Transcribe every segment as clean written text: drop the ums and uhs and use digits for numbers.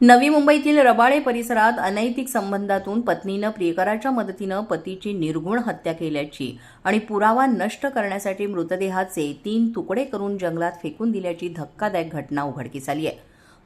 नवी मुंबईतील रबाळे परिसरात अनैतिक संबंधातून पत्नीनं प्रियकराच्या मदतीनं पतीची निर्घुण हत्या केल्याची आणि पुरावा नष्ट करण्यासाठी मृतदेहाचे 3 तुकडे करून जंगलात फेकून दिल्याची धक्कादायक घटना उघडकीस आली आहे।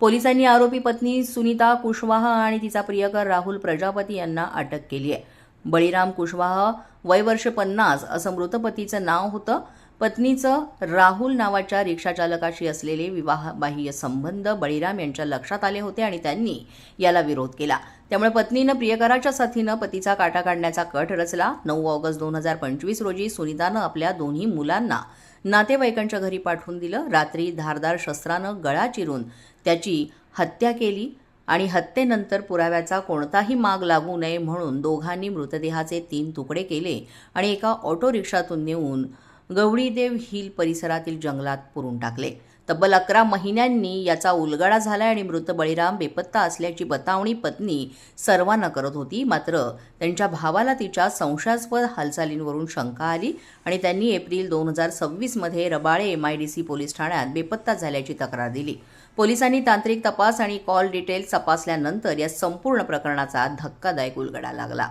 पोलिसांनी आरोपी पत्नी सुनीता कुशवाहा आणि तिचा प्रियकर राहुल प्रजापती यांना अटक केली आहे। बळीराम कुशवाहा वय वर्ष 50 असं मृत पतीचं नाव होतं। पत्नीचं राहुल नावाच्या रिक्षाचालकाशी असलेले विवाहबाह्य संबंध बळीराम यांच्या लक्षात आले होते आणि त्यांनी याला विरोध केला। त्यामुळे पत्नीनं प्रियकराच्या साथीनं पतीचा काटा काढण्याचा कट रचला। 9 ऑगस्ट 2025 रोजी सुनीतानं आपल्या दोन्ही मुलांना नातेवाईकांच्या घरी पाठवून दिलं। रात्री धारदार शस्त्रानं गळा चिरून त्याची हत्या केली आणि हत्येनंतर पुराव्याचा कोणताही माग लागू नये म्हणून दोघांनी मृतदेहाचे 3 तुकडे केले आणि एका ऑटो रिक्षातून नेऊन गवळीदेव हिल परिसरातील जंगलात पुरून टाकले। तब्बल 11 महिन्यांनी याचा उलगडा झाला आणि मृत बळीराम बेपत्ता असल्याची बतावणी पत्नी सर्वांना करत होती। मात्र त्यांच्या भावाला तिच्या संशयास्पद हालचालींवरून शंका आली आणि त्यांनी एप्रिल 2026 मध्ये रबाळे MIDC पोलीस ठाण्यात बेपत्ता झाल्याची तक्रार दिली। पोलिसांनी तांत्रिक तपास आणि कॉल डिटेल्स तपासल्यानंतर या संपूर्ण प्रकरणाचा धक्कादायक उलगडा लागला।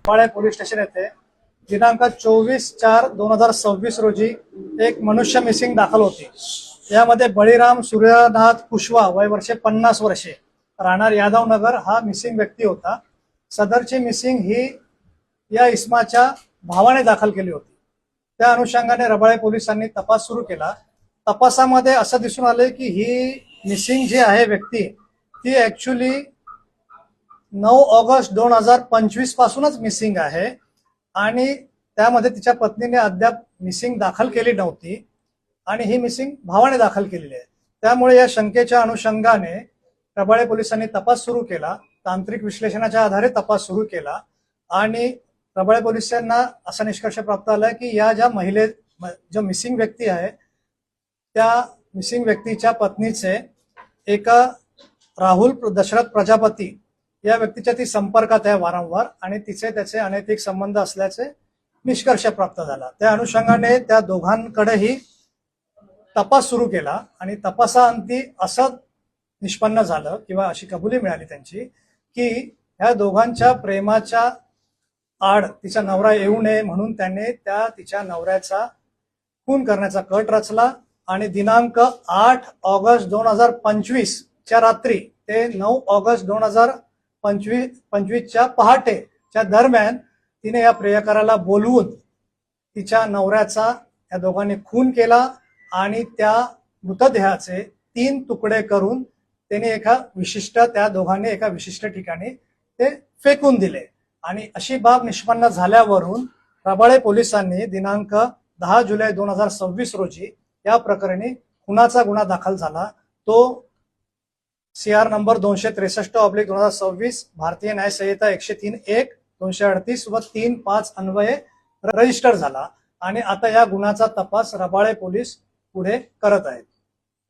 रबाळे पोलीस स्टेशन येथे दिनांक 24/4/2026 रोजी एक मनुष्य मिसिंग दाखल होती। यामध्ये बळीराम सूर्यनाथ कुशवा वय वर्ष 50 वर्षे राहणार यादवनगर हा मिसिंग व्यक्ती होता। सदरची मिसिंग ही या इसमाच्या भावाने दाखल केली होती। त्या अनुषंगाने रबाळे पोलिसांनी तपास सुरू केला। तपासामध्ये असं दिसून आले की ही मिसिंग जी आहे व्यक्ती ती ऍक्च्युली 9 ऑगस्ट 2025 पासूनच मिसिंग आहे आणि त्यामध्ये तिच्या पत्नीने अद्याप मिसिंग दाखल केली नव्हती आणि ही मिसिंग भावाने दाखल केलेली आहे। त्यामुळे या शंकेच्या अनुषंगाने रबाळे पोलिसांनी तपास सुरू केला। तांत्रिक विश्लेषणाच्या आधारे तपास सुरू केला आणि रबाळे पोलिसांना असा निष्कर्ष प्राप्त आला की या जो मिसिंग व्यक्ती आहे त्या मिसिंग व्यक्तीच्या पत्नीचे एका राहुल दशरथ प्रजापती या व्यक्तीच्या ती संपर्कात आहे वारंवार आणि त्याचे अनैतिक संबंध असल्याचे निष्कर्ष प्राप्त झाला। त्या अनुषंगाने त्या दोघांकडेही तपास सुरू केला आणि तपासाअंती असं निष्पन्न झालं किंवा अशी कबुली मिळाली त्यांची की ह्या दोघांच्या प्रेमाच्या आड तिचा नवरा येऊ नये म्हणून त्याने तिच्या नवऱ्याचा खून करण्याचा कट रचला आणि दिनांक 8 ऑगस्ट 2025 च्या रात्री ते 9 ऑगस्ट 2025 च्या पहाटेच्या दरम्यान तिने या प्रियकराला बोलवून तिच्या नवऱ्याचा या दोघांनी खून केला आणि त्या मृतदेहाचे 3 तुकडे करून त्या दोघांनी एका विशिष्ट ठिकाणी ते फेकून दिले आणि अशी बाब निष्पन्न झाल्यावरून रबाळे पोलिसांनी दिनांक 10 जुलै 2026 रोजी या प्रकरणी खुनाचा गुन्हा दाखल झाला। तो CR नंबर 263/2026 भारतीय न्याय संहिता 103(1), 238 व 3(5) अन्वये रजिस्टर झाला आणि आता या गुन्ह्याचा तपास रबाळे पोलीस पुढे करत आहेत।